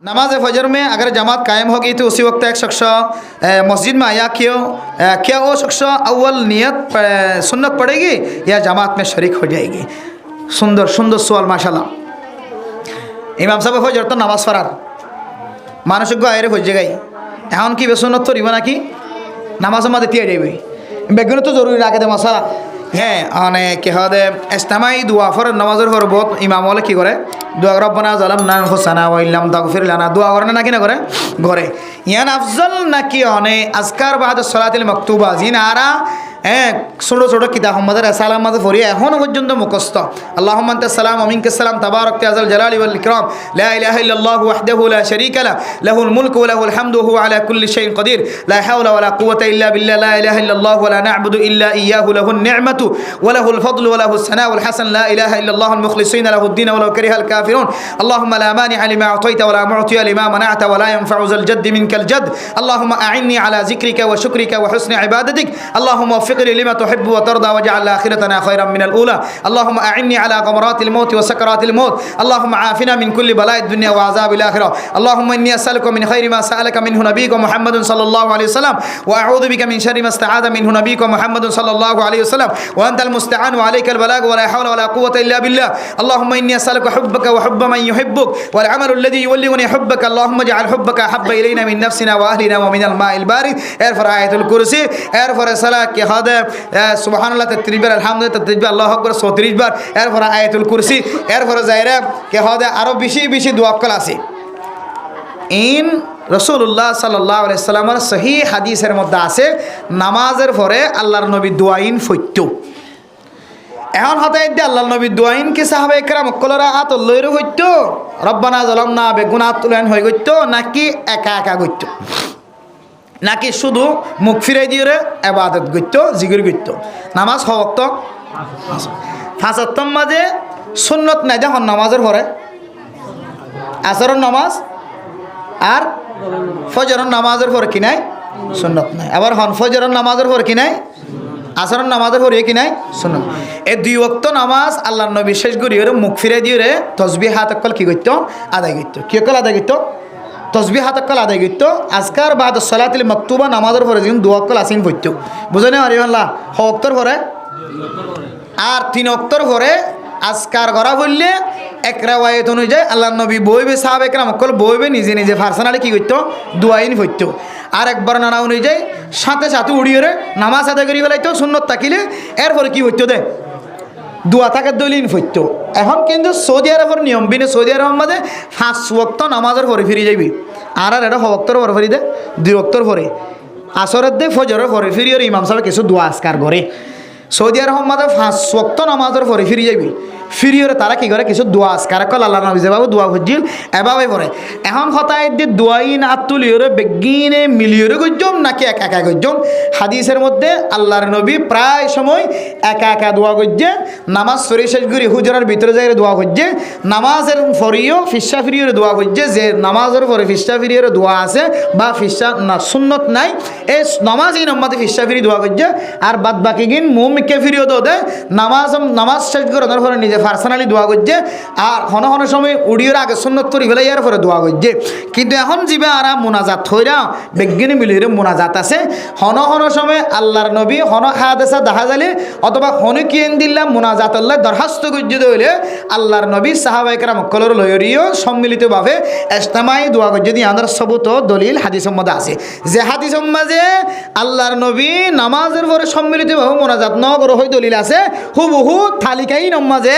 नमाज फजर में अगर जमात कायम होगी तो उसी वक्त एक शख्स मस्जिद में आया क्या वो शख्स अव्वल नियत सुन्नत पड़ेगी या जमात में शरीक हो जाएगी। सुंदर सुंदर सवाल माशाल्लाह। इमाम साहब फजर तो नमाज पढ़ार मानसिक आयरे हो जाएगी एहन की बेसुन्नत तो रिबा ना कि नमाज मध्य दिए जाए बेगुन तो जरूरी राखे दे मसाला হ্যাঁ অনেক কি হবে ইস্তেমাই দোয়া ফর নামাজের পর বহুত ইমাম বলে কি করে দোয়া রব্বানা জালামনা হুসানা ওয়া ইল্লাম তাগফির লানা দোয়া করে না কি না করে ঘরে ইয়ান আফজল নাকি অনে আজকার বাদ সালাতিল মাকতুবা জিনারা ছোট ছোট কিতাব আমাদের সালাম মাঝে পড়ি এখনো পর্যন্ত মুখস্থ আল্লাহুম্মা আনতাস সালাম ওয়া মিনকাস সালাম তাবারাক তাআল জালালি ওয়াল ইকরাম লা ইলাহা ইল্লাল্লাহু ওয়াহদাহু লা শারীকা লা লাহুল মুলকু ওয়া লাহুল হামদু ওয়া হুয়া আলা কুল্লি শাইইন কাদির লা হাওলা ওয়া লা কুওয়াতা ইল্লা বিল্লাহ লা ইলাহা ইল্লাল্লাহু ওয়া লা না'বুদু ইল্লা ইয়্যাহু লাহুন নি'মাতু ওয়া লাহুল ফাদলু ওয়া লাহুস সানাউল হাসান লা ইলাহা ইল্লাল্লাহুল মুখলিসিনা লাহুদ দীন ওয়া লাউ কারিহাল কাফিরুন আল্লাহুম্মা লা মানি'a লিমা আ'তাইতা ওয়া লা মু'তিয়া লিমা মানা'তা ওয়া লা ইয়ানফা'ু যাল জাদ্দি মিনকাল জাদ আল্লাহুম্মা আ'inni আলা যিকরিকা ওয়া শুকরিকা ওয়া হুসনি ইবাদাতিক আল্লাহুম্মা ওয়াফিকনি লিমা তুহিব্বু وترضى واجعل آخرتنا خيرا من الأولى اللهم أعني على غمرات الموت وسكرات الموت اللهم عافنا من كل بلاء الدنيا وعذاب الآخرة اللهم إني أسألك من خير ما سألك منه نبيك محمد صلى الله عليه وسلم وأعوذ بك من شر ما استعاذ منه نبيك محمد صلى الله عليه وسلم وأنت المستعان وعليك البلاغ ولا حول ولا قوة إلا بالله اللهم إني أسألك حبك وحب من يحبك والعمل الذي يولغني حبك اللهم اجعل حبك أحب إلينا من نفسنا وأهلنا ومن الماء البارد ارفع آية الكرسي ارفع صلاة هذا سبحان الله 33 বার আলহামদুলিল্লাহ 33 বার আল্লাহু আকবার 34 বার এরপর আয়াতুল কুরসি এরপর যায়রা কে হদে আরো বেশি বেশি দোয়া কল আছে ইন রাসূলুল্লাহ সাল্লাল্লাহু আলাইহি সাল্লামের সহিহ হাদিসের মধ্যে আছে নামাজের পরে আল্লাহর নবী দোয়াইন ফইতো এখন হতাই দে আল্লাহর নবী দোয়াইন কি সাহাবায়ে কেরাম কলরা আত লইরো হইতো রব্বানা যালামনা বেগুনাহ তুলান হই গইতো নাকি একা একা গইতো নাকি শুধু মুখ ফিরাই দিয়ে ইবাদত করতো জিকির করতো নামাজ হওয়াক্ত পাঁচ ওয়াক্তের মাঝে সুন্নত নাই দেখুন নামাজের পরে আসরের নামাজ আর ফজরের নামাজের পরে কি নাই সুন্নত নাই আবার হন ফজরের নামাজের পরে কি নাই আসরের নামাজের পরে কি নাই সুন্নত এই দুই ওয়াক্ত নামাজ আল্লাহর নবী শেষ করি মুখ ফিরাই দিয়ে তাসবিহাত অকল কি করতো আদায় করতো কি অকল আদায় করতো তসবিহাত অকল আদায় করতো আজকার বাদ সালাতিল মাকতুবা নামাজের পরে যখন দোয়া অকল আসিন পড়তো বুঝনে আরিয়াল্লাহ হ ওয়াক্তর পরে আর তিন ওয়াক্তর পরে আজকার করা বললে এক রাওয়ায়াত অনুযায়ী আল্লাহর নবী বইবে সাহাবে কেরাম অকল বইবে নিজে নিজে পার্সোনালি কি করতো দোয়াইন পড়তো আর একবার নানা অনুযায়ী সাথে সাথে উড়িয়ে নামাজ আদায় করি ফেলাইতো সুন্নত থাকিলে এরপরে কি হইতো দে দোয়া থাকে দলিন ফইতো এখন কিন্তু সৌদি আরবের নিয়ম বিনে সৌদি আরবের মধ্যে 5 ওয়াক্ত নামাজের পরে ফিরে যাবি আর এটা ওয়াক্তর পরে ফিরি দে 2 ওয়াক্তর পরে আসরের দে ফজরের পরে ফিরি আর ইমাম সাহেব কিছু দোয়া আজকার করে সৌদি আরবের মধ্যে 5 ওয়াক্ত নামাজের পরে ফিরে যাবি ফিরিয়ে তারা কি করে কিছু দোয়া আজকার কল আল্লাহ নবী যেভাবে দোয়া খুঁজিল এভাবে পড়ে এখন হতায় দিয়ে দোয়াইন আত্তুলিয়রে বেগিনে মিলিয়রে গজ্জম নাকি একা একা গজ্জম হাদিসের মধ্যে আল্লাহর নবী প্রায় সময় একা একা দোয়া গজ্জে নামাজ ফরি শেষ করি হুজরার ভিতরে যাই দোয়া গজ্জে নামাজের ফরিও ফিসা ফিরিয়ে দোয়া গজ্জে যে নামাজের পরে ফিসা ফিরিয়ে দোয়া আছে বা ফিসা না সুন্নত নাই এই নামাজই নম্বরে ফিসা ফিরি দোয়া গজ্জে আর বাদ বাকি গিন মুমিকে ফিরিয়ে দে নামাজ শেষ করে ওনার পরে নিজে পার্সোনালি দোয়া করছে আর হন হন সময় উড়িয়ে আগে সুন্নত করি ফেলে ইয়ার পরে দোয়া করছে কিন্তু এখন যাবে আর মোনাজাত হইরা বিজ্ঞানী মিলিয়ে মোনাজাত আছে হন হন সময় আল্লাহর নবী হন হাদেসা দেখা যালে অথবা হন কিয়েন দিল্লাম মোনাজাত আল্লাহ দরখাস্ত করছে হইলে আল্লাহর নবী সাহাবায়ে কেরাম কলর লয়রিও সম্মিলিতভাবে ইজতিমাই দোয়া করছে দিয়ে আমাদের সবুত দলিল হাদিসের মধ্যে আছে যে হাদিসের মাঝে আল্লাহর নবী নামাজের পরে সম্মিলিতভাবে মোনাজাত ন করে হই দলিল আছে হুবহু তালিকাই নামাজে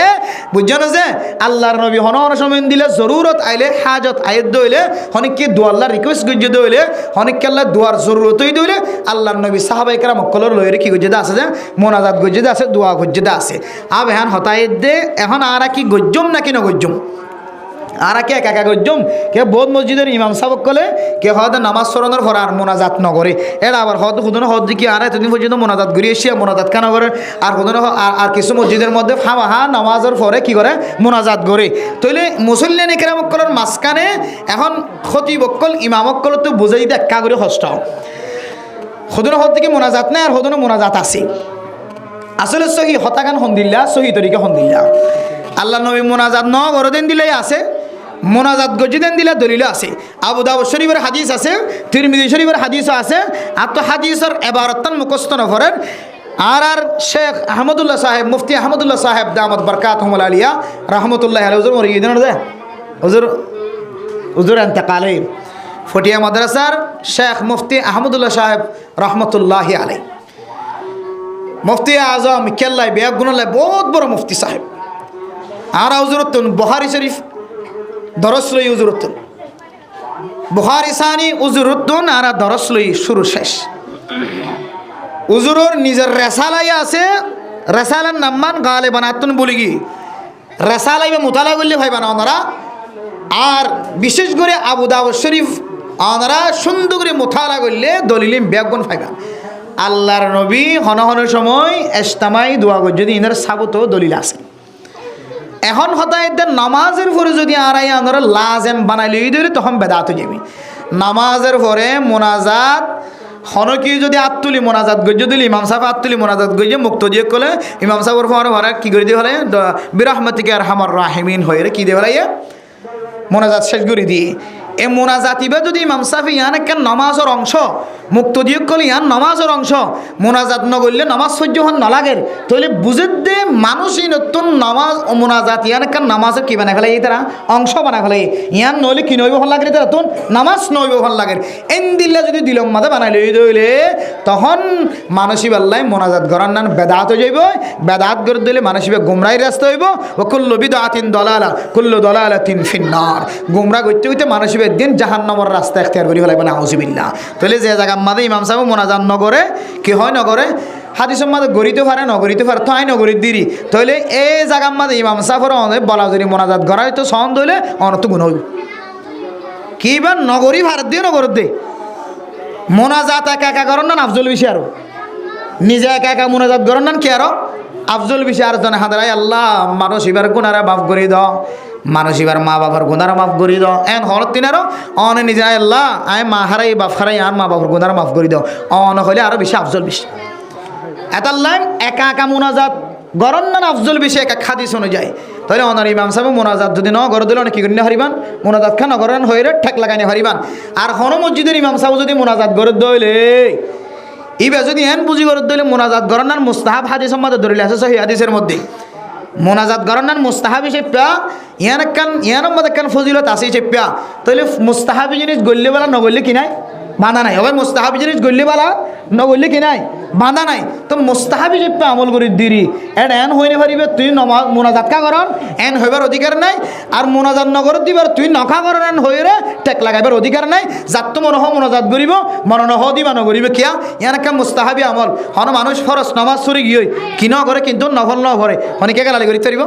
বুঝছেন যে আল্লাহর নবী হন হন সময় দিলে জরুরত আইলে হাজত আয়াত দইলে হনিককে দোয়া আল্লাহ রিকোয়েস্ট গজ্জে দইলে হনিককে আল্লাহ দোয়ার জরুরতই দইলে আল্লাহর নবী সাহাবায়ে কেরাম কলর লয়রে কি গজ্জে আছে যে মোনাজাত গজ্জে আছে দোয়া গজ্জে আছে আব এখন হতায়েত দে এখন আর কি গজ্জম নাকি না গজ্জম আর কে একা একা গজ্জম কে বহুত মসজিদের ইমাম সাহেব কলে কে হয়তো নামাজ সরানোর পর আর মোনাজাত নগরে এরা আবার হয়তো হুদন হদ কি আর এতদিন পর্যন্ত মোনাজাত ঘুরিয়ে এসে মোনাজাত খানা করে আর হুদন আর কিছু মসজিদের মধ্যে ফাওয়াহা নামাজের পরে কি করে মোনাজাত করে তইলে মুসল্লিয়ান কেরাম কলের মাঝখানে এখন খতিব কল ইমাম কল তো বুঝাই দিতে একা করে কষ্ট হুদন হদ দিকে মোনাজাত নাই আর হুদন মোনাজাত আছে আসলে সহি হতাগান হন্দিল্লা সহি তরিকা হন্দিল্লা আল্লাহ নবী মোনাজাত ন গরদিন দিলেই আছে মোনাজাত গজিদেন দিলে দলিল আছে, আবু দাউদ শরীফের হাদিস আছে, তিরমিজি শরীফের হাদিসও আছে। আর তো হাদিসের এবারতান মুখস্থ নকরেন। আর শেখ আহমদুল্লাহ সাহেব, মুফতি আহমদুল্লাহ সাহেব দামত বরকাতুহুল আলিয়া রহমতুল্লাহ আলাইহি হুজুর মরে গিয়েছেন না, হুজুর ইন্তেকালে ফটিয়া মাদ্রাসার শেখ মুফতি আহমদুল্লাহ সাহেব রহমতুল্লাহি আলাইহি, মুফতি আজম কেল্লাই বেগুনাল্লাহ বহুত বড় মুফতি সাহেব। আর হুজুরতুন বুখারী শরীফ দরস লই হুজুরতুন, বুখারী সানি হুজুরতুন আর দরস লই শুরু শেষ। হুজুরর নিজের রেসালাই আছে, রেসালার নাম্মান গালে বানাতুন বলি কি রেসালাই বা মুতালা করলে ভাই বানা ওনারা। আর বিশেষ করে আবু দাউদ শরীফ ওনারা সুন্দর করে মুতালা করলে দলিলিম বেগুন ফাইবা। আল্লাহর নবী হন হন সময় ইজতেমাই দোয়া করে যদি ইনার সাবুত দলিল আছে। এখন হতায়দের নামাজের পরে যদি আড়াই আনরা লাজেম বানাই লই ধরে তখন বেদাত হয়ে যাবে। নামাজের পরে মোনাজাত হনকি যদি আত্তুলি মোনাজাত গজ্য দিলে ইমাম সাহেব আত্তুলি মোনাজাত গজ্য মুক্ত দিয়ে কলে ইমাম সাহেবের পরে ঘরে কি করে দিয়ে হলে বিরহমতিকে আরহামার রাহিমিন হয়ে কি দিয়ে হলে মোনাজাত শেষ করে দিয়ে এ মোনাজাত ইবা যদি ইমাম সাহেব ইয়ান কেন নামাজের অংশ মুক্ত দিয়ে কলে ইয়ান নামাজের অংশ মোনাজাত নগরলে নামাজ সহ্য হন নালাগের তাহলে বুঝে দে মানুষই নতুন নামাজ ও মোনাজাত ইয়ান কেন নামাজের কি বানা ফেলে এই তারা অংশ বানা ফেলে ইয়ান নইলে কি নইব ভাল লাগে তারা তুন নামাজ নইব ভাল লাগে এন দিল্লা যদি দিলম মাঝে বানাই লই দইলে তখন মানসিব আল্লাহ মোনাজাত গরান নান বেদাত হয়ে যাইব। বেদাত করে দিলে মানসিবে গুমরাই রাস্তা হইব। ও কুল্লু বিদআতিন দালালা কুল্লু দালালাতিন ফিন্নার, গুমরা করতে হইতে মানসিবে দিন জাহান্নামের রাস্তা এখতিয়ার করি ফেলাইব না আউযুবিল্লাহ। তাহলে যে জায়গা মাদে ইমাম সাহেব মোনাজাত নগরে কি হয় নগরে হাদিসের মাঝে গড়িতে পারে নগরিতে পারে তো আই নগরীর দিরি তাহলে এই জায়গার মাঝে ইমাম সাহেবের বলা যদি মোনাজাত গড়াই তো সন দইলে অনত গুণ হইব কি বা নগরী ভারত দিয়ে নগরত দে মোনাজাত একা একা করেন না আফজল বেশি আরো নিজে একা একা মোনাজাত করেন না কি আরো আফজল বেশি আর জন হাদারাই আল্লাহ মানুষ এবার গুণারা মাফ করে দাও, মানুষ এবার মা বাবার গুণারা মাফ করে দাও। এন হলত তিনারও অনে নিজে আল্লাহ আয় মা হারাই বাপ হারাই আর মা বাবার গুণারা মাফ করে দাও অন হলে আরো বেশি আফজল বেশি। এতাল্লাহ একা একা মোনাজাত গরম না আফজল বেশি একা খাদিস অনুযায়ী তাহলে অনার ইমাম সাহেব মোনাজাত যদি ন গড় দিলে অনেক কি করি হারিবান মোনাজাত খান নগরেন হয়ে ঠেক লাগাই হারিবান। আর হন মসজিদের ইমাম সাহেব যদি মোনাজাত গড়ে দইলে ইবা যদি এন বুঝি গড়ে দইলে মোনাজাত গরনার মুস্তাহাব হাদিস সম্মাদে ধরিলে আছে সহি হাদিসের মধ্যে মোনাজাত গরনার মুস্তাহাব হিসেবে ইয়ান মধ্যে কেন ফজিলত আছে হিসেবে তাহলে মুস্তাহাবি জিনিস গড়লে বেলা নগরলে কি নাই বাঁধা নাই আবার মুস্তাহাবি জিনিস গড়লে বেলা নগরলে কি নাই বাঁধা নাই। তো মুস্তাহাবি হিসেবে আমল করি দিরি এন এন হইনে পারিবে তুই মোনাজাত কা করন এন হইবার অধিকার নাই। আর মোনাজাত নগরত দিবার তুই নখা করন এন হয়ে টেক লাগাইবার অধিকার নাই। যার তো মনে হয় মোনাজাত করিব মনে নহ দিবা নগরিবে কিয়া ইয়ান একটা মুস্তাহাবি আমল হন মানুষ ফরজ নামাজ সরি গিয়ে কি ন করে কিন্তু নফল ন ভরে অনেকে গালালি করি পারিব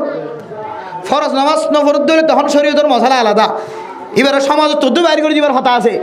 ফরজ নামাজ নফরত ধরে তখন শরীয়তের মশলা আলাদা এবার সমাজ চোদ্দ বাইর করে দিবার হতা আছে।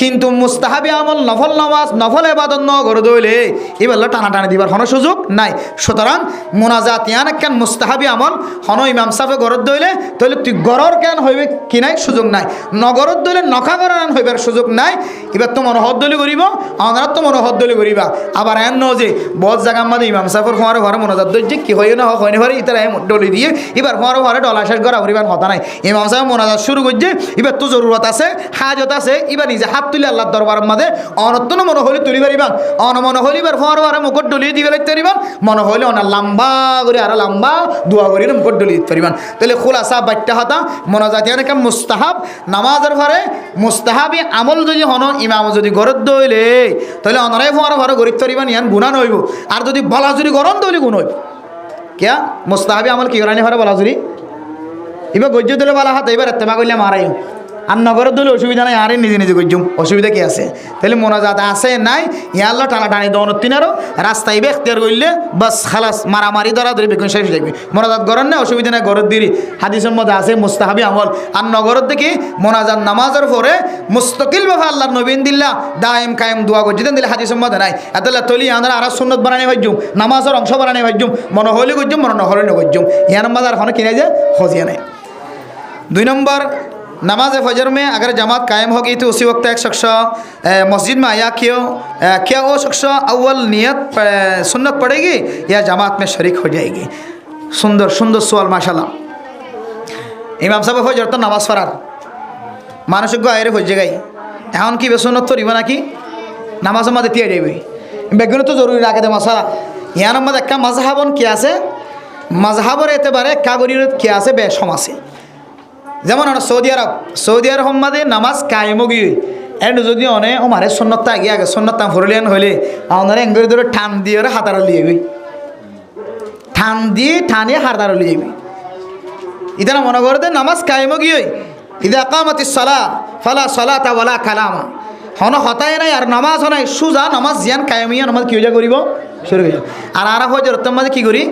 কিন্তু মুস্তাহাবি আমল নফল নামাজ নফল ইবাদত ন করে দইলে এবার টানাটানি দিবার কোনো সুযোগ নাই। সুতরাং মোনাজাত ইয়ান কেন মুস্তাহাবি আমল হন ইমাম সাহেব গরত দইলে তাহলে তুই গরর কেন হইবে কি নাই সুযোগ নাই, নগরত দইলে নখা গরান হইবার সুযোগ নাই। এবার তো মনোহদ দলি করিব আমরা তো মনোহদ দলি করিবা আবার এন ন যে বহুত জায়গার মধ্যে ইমাম সাহেবের ফোয়ারে ঘরে মোনাজাত দইছে কি হয় না হয় না ঘরে ইতারা ডলি দিয়ে এবার ফোয়ারে ঘরে ডলা শেষ করা করিবার হতা নাই। ইমাম সাহেব মোনাজাত শুরু করছে এবার তো জরুরত আছে হাজত আছে এবার নিজে হাত তুলে আল্লাহ দরবারের মাঝে অনতন মনে হলে তুলি পারিবান অন মনে হলে এবার ফোয়ারে মুখট ডলিয়ে দিবে লাগতে পারিবান মনে হলে অনা লম্বা করে আর লম্বা দোয়া করি মুখট ডলিয়ে দিতে পারিবান। তাহলে খোলাসা বাচ্চা হতা মোনাজাত ইয়ান কেন মুস্তাহাব নামাজের ঘরে মুস্তাহাবি আমল যদি হন ইমাম যদি গরত দইলে তাহলে অনারাই ফোয়ারে ঘরে গরিব পারিবান ইয়ান গুণা নইব। আর যদি বলা যদি গরম দইলে গুণ হইব কিয়া মুস্তাহাবি আমল কি করানি ঘরে বলা যদি এবার গজ্য দিলে বলা হাত এবার এত্তেমা করলে মারাই আর নগরের দিলে অসুবিধা নাই আরে নিজে নিজে গজ্যুম অসুবিধা কি আছে। তাহলে মোনাজাত আছে নাই ইয়াল্লা টানা টানি দনতিনারও রাস্তায় এখতিয়ার করলে বাস খালাস মারামারি ধরা ধরে বেগুন শেষ হয়ে যাবে। মোনাজাত গরম না অসুবিধা নাই গরত দিরি হাদিসের মধ্যে আছে মুস্তাহাবি আমল। আর নগরের দেখি মোনাজাত নামাজের পরে মুস্তকিল ভাবে আল্লাহর নবীন দিল্লা দায়েম কায়েম দোয়া করছি দিলে হাদিসের মধ্যে নাই এতলা তলি আমরা আর সুন্নত বানানি ভাজ্যুম নামাজের অংশ বানানি ভাজ্যুম মনে হইলে গজ্যুম মনে নহলে নগজ্যুম ইয়ার মধ্যে আর কিনে যে খজিয়া নাই। 2 नंबर नमाज फजर में अगर जमात कायम होगी तो उसी वक्त एक शख्स मस्जिद में आया क्या वो शख्स अव्वल नियत सुन्नत पड़ेगी या जमात में शरीक हो जाएगी। सुंदर सुंदर सवाल माशाल्लाह। ইমাম সাহেব ফজর তো নামাজ পড়ার মানুষের গায়ের হয়ে গাই এখন কি বেসনত তরিব নাকি নামাজের মাঝে টিয়ে দেবে বেগুনে তো জরুরি রাখে দে মশালা ইয়ার মধ্যে একটা মাজহাবন কি আছে মাজহাবর এতে পারে কাগরির কি আছে বেশম আছে যেমন আমরা সৌদি আরব মাঝে নামাজ কায়েমও গিয়ে এর যদি অনেক মারে সন্ন্যতটা আগে সন্ন্যতাম ফরলিয়ান হইলে আমাদের এঙ্গরি ধরে টান দিয়ে ওরা হাতার লিয়ে টান দিয়ে টানিয়ে হাতার লিয়ে যাবি ইতারা মনে করতে নামাজ কায়েমও গিয়ে ইদা কামাতিস সালাহ ফালা সালাতা ওয়ালা কালামা হন হতায় নাই আর নামাজ নাই সুজা নামাজ জিয়ান কায়েমিয়া নামাজ কি করিব শুরু হয়ে আর আর ফজর তোর মাঝে কি করি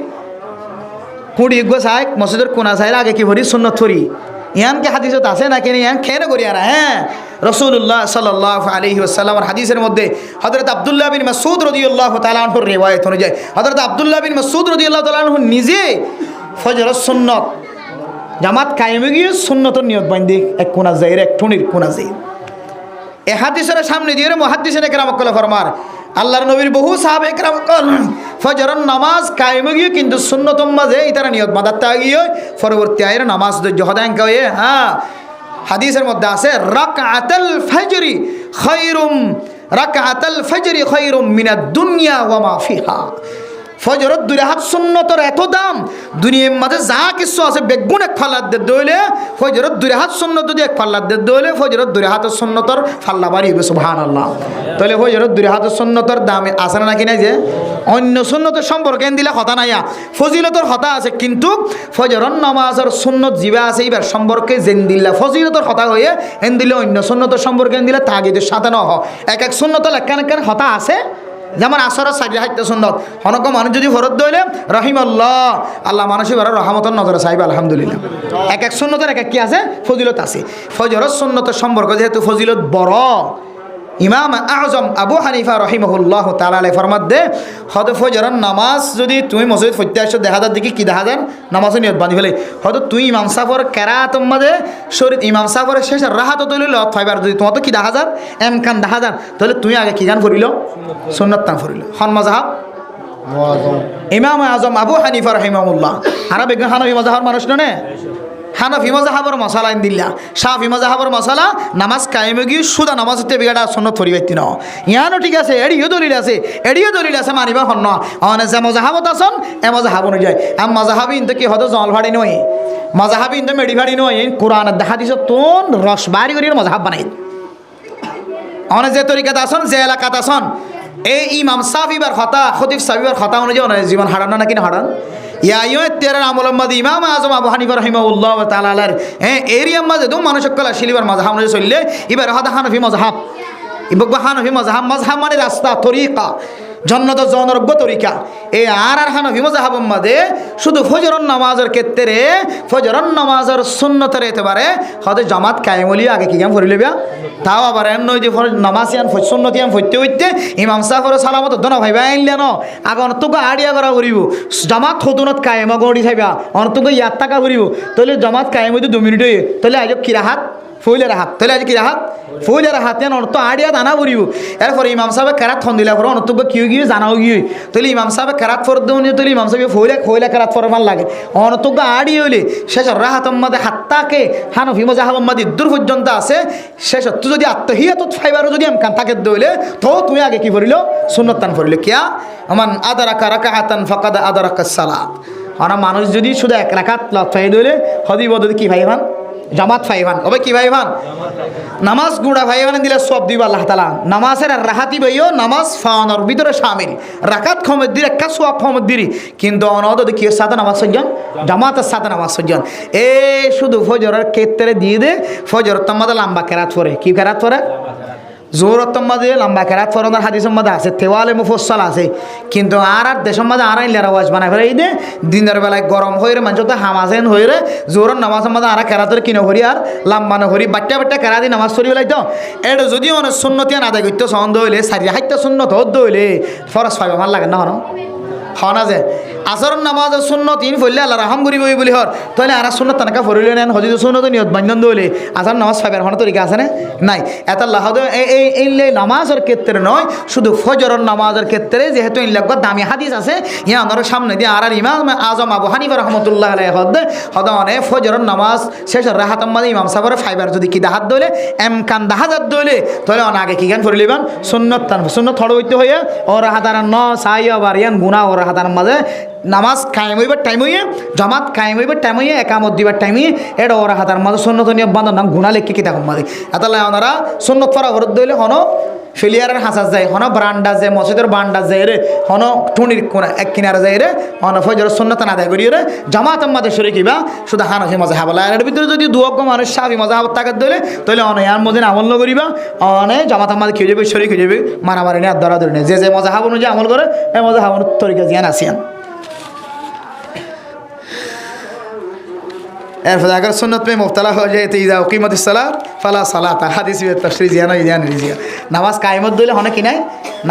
কুড়ি গো চাই মসজিদের কোনা চাইলে আগে কি করি সুন্নত ফরি ইয়ানকে হাদিসত আছে না কেন ইয়ান খেয়ে করি আর হ্যাঁ রাসূলুল্লাহ সাল্লাল্লাহু আলাইহি ওয়াসাল্লামের হাদিসের মধ্যে হযরত আব্দুল্লাহ বিন মাসউদ রাদিয়াল্লাহু তাআলা আনহুর রিওয়ায়াত অনুযায়ী হযরত আব্দুল্লাহ বিন মাসউদ রাদিয়াল্লাহু তাআলা আনহু নিজে ফজরের সুন্নত জামাত কায়েমে গিয়ে সুন্নতের নিয়ত বান্ধি এক কোনা যায় এক ঠুনির কোনা যায় এ হাদিসের সামনে দিয়ে মুহাদ্দিসিনে কেরাম কলে ফরমার আল্লাহর নবীর বহু সাহাবে কেরাম ফজরের নামাজ কায়েমে গিয়ে কিন্তু সুন্নতম মাঝে ইতারা নিয়ত বাঁধাতে গিয়ে পরবর্তী আয়ের নামাজ জহদাঙ্ক হয়ে হ্যাঁ হাদিসের মধ্যে আছে রাকআতুল ফজরি খায়রুম মিনাদ দুনিয়া ওয়া মা ফিহা ফজরত 2 রাকাত সুন্নতর এত দাম দুনিয়ার মাঝে যা কিছু আছে বেগুন এক ফাল্লা দে দইলে ফজরত 2 রাকাত সুন্নত যদি এক ফাল্লা দে দইলে ফজরত 2 রাকাত সুন্নতর ফাল্লা বাড়ি হবে সুবহানাল্লাহ তাহলে ফজরত 2 রাকাত সুন্নতর দাম আছে না কি নাই যে অন্য সুন্নতের সম্পর্কে দিলে কথা নাই ফজিলতর কথা আছে কিন্তু ফজরের নামাজের সুন্নত জিবা আছে এবার সম্পর্কে জেন দিলা ফজিলতর কথা হয়ে এন দিলে অন্য সুন্নতের সম্পর্কে দিলে তাগিদের সাথে ন এক সুন্নত লেখান কথা আছে যেমন আসরের সাইডে হাইতে সুন্নত হনক মানুষ যদি ফরত দইলে রহিমাল্লাহ আল্লাহ মানুষই বারে রহমতের নজরে চাইবে আলহামদুলিল্লাহ এক সুন্নতের এক কি আছে ফজিলত আছে ফজরের সুন্নতের সম্পর্ক যেহেতু ফজিলত বড় ইমাম আজম আবু হানিফা রহিমাহুল্লাহ তাআলা আলাইহি ফরমাত দে হয়তো ফজরের নামাজ যদি তুমি মসজিদ পড়তে আসো দেখা যার দিকে কি দেখা যান নামাজে নিয়ত বাঁধি ফেলে হয়তো তুই ইমাম সাফর কেরাত মাঝে শরীর ইমাম সাফরের শেষ রাহাত তৈল ফাইবার যদি তোমার তো কি দেখা যান এমকান দেখা যান তাহলে তুমি আগে কি গান করিল সুন্নত টান করিল হন মাযহাব ইমাম আজম আবু হানিফা রহিমাহুল্লাহ আর বেগুন হানফি মাযহাবের মানুষ নে হানফি মাযহাবের মশালা আইন দিল্লা শাফি মাযহাবের মশালা নামাজ কায়েমে গিয়ে সুদা নামাজ হতে বিগাড়া সুন্নত ফরি বাইতি ন ইয়ানো ঠিক আছে এড়িও দলিল আছে মানিবা হন অনে যে মযহাবত আসন এ মযহাব অনুযায়ী আম মযহাবি ইনতে কি হতো জল ভাড়ি নয় মযহাবি ইনতে মেডি ভাড়ি নয় কোরআনের দেখা দিছ তোন রস বাড়ি করির মযহাব বানাই অনে যে তরিকাত আসন যে এলাকাত আসন এই ইমাম সাফিবার কথা খতিব সাফিবার কথা অনুযায়ী অনে জীবন হারানো নাকি না হারান ইয়া তেরার আমলের মাঝে ইমাম আজম আবু হানিফা রাহিমাহুল্লাহ তাআলা আলার এরিয়ার মাঝে তো মানুষ কলা শিলিবার মাযহাব অনুযায়ী চললে এবার হাদা হানফি মাযহাব ইবক হানফি মাযহাব মানে রাস্তা তরিকা জন্নত জনরব্য তরিকা এই আর হানফি মাযহাবের মাঝে শুধু ফজরের নামাজের ক্ষেত্রে ফজরের নামাজের সুন্নতের এতবারে হয়তো জামাত কায়েমলি আগে কি কাম করিলে বিয়া তাও আবার এন নয় যে নামাজ ইয়ান সুন্নত ইয়ান ফইতে হইতে ইমাম সাফর সালামত দনা ভাইবা আইনলে ন আগে অনতুক আড়িয়া করা করিব জামাত খতুনত কায়েম গড়ি থাইবা অনতুক ইয়াত টাকা করিব তাহলে জামাত কায়েম হইতে 2 মিনিট হয়ে তাহলে আজ কি রাহাত ফুলের হাত তাহলে আজ কি রাহাত ফুলের হাতে অর্থ আড়িয়া দানা করিব এরপরে ইমাম সাহেব কেরাত ফোন দিলা পরে অনতুক কিউ গিয়ে জানাও গিয়ে তাহলে ইমাম সাহেব কেরাত ফর দেউনি তাহলে ইমাম সাহেব ফুলে কেরাত ফর ভাল লাগে অনতুক আড়ি হইলে শেষ রাহাতম মাদে হাত্তাকে হানফি মাযহাবের মাদে দূর পর্যন্ত আছে শেষ তুই যদি আত্মহিয়াত ফাইবারও যদি আমকান থাকে দইলে তো তুমি আগে কি করিল সুন্নত টান করিল কিয়া আমান আদারাকা রাকাআতান ফাকাদ আদারাকাস সালাত আর মানুষ যদি শুধু এক রাকাত লফাই দইলে হদি বদল কি ভাইবান জামাত ফাইবান ওবে কি ভাইবান নামাজ গুড়া ভাইবান দিলে সব দিব আল্লাহ তাআলা নামাজের রাহাতি ভাইও নামাজ ফাওয়ানোর ভিতরে শামিল রাকাত খমদ্দির একটা সওয়াব খমদ্দিরি কিন্তু অনদ কি সাথে নামাজ সজ্জন জামাতের সাথে নামাজ সজ্জন এ শুধু ফজরের ক্ষেত্রে দিয়ে দে ফজর তোমাদের লম্বা কেরাত পড়ে কি কেরাত পড়ে জোহরতম মাঝে লম্বা কেরাত ফরনার হাদিসের মধ্যে আছে তেওয়ালে মুফসল আছে কিন্তু আর দেশের মধ্যে আর আইলের আওয়াজ বানাই ফেলে এই দে দিনের বেলায় গরম হয়ে রে মানুষ তো হামাজেন হয়ে রে জোহরের নামাজের মধ্যে আর কেরাতের কিনে হরি আর লম্বা নহরি বাচ্চা কেরাদি নামাজ চলি বেলাই তো এটা যদি অনেক সুন্নতিয়ান আদায় করতে সন্দেহ হইলে সারি হাইতে সুন্নত হদ্দ হইলে ফরস পাইব আমার লাগে না হন যে আসর নামাজ সুন্নত ইন ফলে আল্লাহ রাহাম করিব বলি হর তাহলে আর সুন্নত তানাকা ফরিলে নেন হজিদ সুন্নত নিয়ত বান্ধন দলে আসর নামাজ ফাইবার হন তরিকা আছে না নাই এত আল্লাহ এই নামাজের ক্ষেত্রে নয় শুধু ফজরের নামাজের ক্ষেত্রে যেহেতু এই লাগত দামি হাদিস আছে ইয়া আমার সামনে দিয়ে আর ইমাম আজম আবু হানিফা রহমতুল্লাহ আলাইহি হদনে ফজরের নামাজ শেষ রাহাত মাঝে ইমাম সাহেবের ফাইবার যদি কি দাহাত দলে কান দাহাজাত দলে তাহলে আগে কি গান ফরিলিবান সুন্নত সুন্নত থড় হইতে হইয়া ও রাহাতার ন সাই আবার ইয়ান গুণা ও রাহাতার মাঝে নামাজ কায়েম হইবার টাইম হইয়া জামাত কায়েম হইবার টাইম হইয়া একামত দিবার টাইম হইয়া এটা ওরা হাতার মাঝে সুন্নত নিয়ে বান্ধব নাম গুণা লেখি কি তখন মাঝে এতালে ওনারা সুন্নত ফরা ভরত দইলে হনো ফিলিয়ারের হাসাস যায় হনো ব্রান্ডা যায় মসজিদের বান্ডা যায় রে হনো টুনির কোনা এক কিনারে যায় রে হনো ফজর সুন্নত আদায় করি রে জামাত মাঝে শরীর কিবা শুধু হানফি মজা হাবলা এর ভিতরে যদি দুয়জ্ঞ মানুষ সাবি মজা হাবত তাকাত দইলে তাহলে অনে আর মধ্যে আমল ন করিবা অনে জামাত মাঝে খেয়ে যাবে শরীর খেয়ে যাবে মারামারি নিয়ে ধরা ধরে নেই যে মজা হাব অনুযায়ী আমল করে এই মজা হাবন তরিকা জিয়ান আসিয়ান এরপরে अगर सुन्नत में मुब्तला हो जाए तो इज़ा उक़ीमत सलात फला सलात हादिस में तफसीर जियानो इजान रिजिया नमाज कायमत दिले होने कि नहीं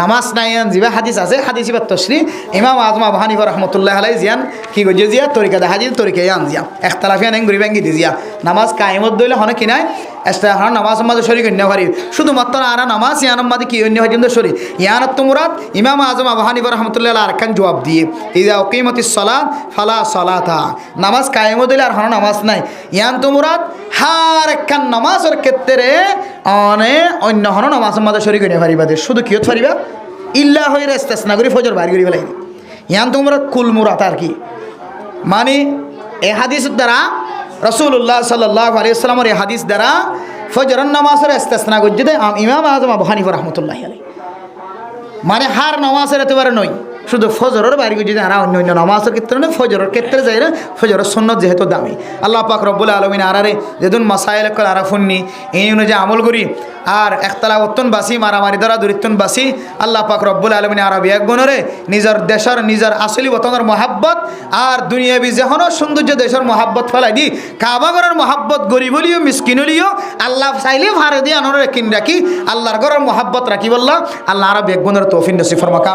नमाज नहीं जिबा हादिस আছে हादिस में तफसीर इमाम आज़म अबू हनीफा रहमतुल्लाह अलैहि जियान की गो जिया तरीका दा हादिस तरीका यान जिया इख्तिलाफिया नहीं गुरिबांगी दिजिया नमाज कायमत दिले होने कि नहीं এস্তাহার নামাজ মাঝে শরীক অন্য করি শুধুমাত্র আর নামাজ ইয়ানার মাঝে কি অন্য হয় কিন্তু শরীর ইয়ানাত তো মুরাদ ইমাম আজম আবু হানিফা রাহমাতুল্লাহ আলাইহি আরকান জবাব দিয়ে ইযা উকিমাতিস সালাত ফালা সালাতা নামাজ কায়েম দিলে আর নামাজ নাই ইয়ান তো মুরাদ হার একখান নামাজের ক্ষেত্রে অন্য হন নামাজের মাঝে শরীক অন্য পারিবা শুধু কিয়ত পারিবা ইল্লা হইরে ইস্তেসনা করি ফজর বাইর করি ফেলাই ইয়ান তো মুরাদ কুল মুরাদ আর কি মানে এই হাদিসের দ্বারা রাসূলুল্লাহ সাল্লাল্লাহু আলাইহি ওয়াসাল্লামের এই হাদিস দ্বারা ফজরের নামাজের ইস্তেসনা করতে দেয় ইমাম আযম আবু হানিফা রাহমাতুল্লাহি আলাইহি মানে হার নামাজের এতবারে নয় শুধু ফজরের বাইরে যদি আর অন্য অন্য নামাজের ক্ষেত্রে নয় ফজরের ক্ষেত্রে যাই না ফজরের সুন্নত যেহেতু দামি আল্লাহ পাক রব্বুল আলামিন আরারে যেদিন মাসাইল কল আরাফুন্নি এই অনুযায়ী আমল করি আর একতলাওয়াতুন বাসি মারামারি দ্বারা দরিদ্রন বাসি আল্লাহ পাক রব্বুল আলামিন আরবি এক গুণরে নিজের দেশের নিজের আসলি বতনের মহাব্বত আর দুনিয়াবি যেহনো সৌন্দর্য দেশের মহাব্বত ফেলাই দি কাবাগরের মহাব্বত গরিবলিও মিসকিনলিও আল্লাহ চাইলে ভারে দিয়ে আনরে কিন রাখি আল্লাহর ঘরের মহাব্বত রাখি বললাম আল্লাহ আরবি এক গুণের তৌফিক নসিব ফরমাকা।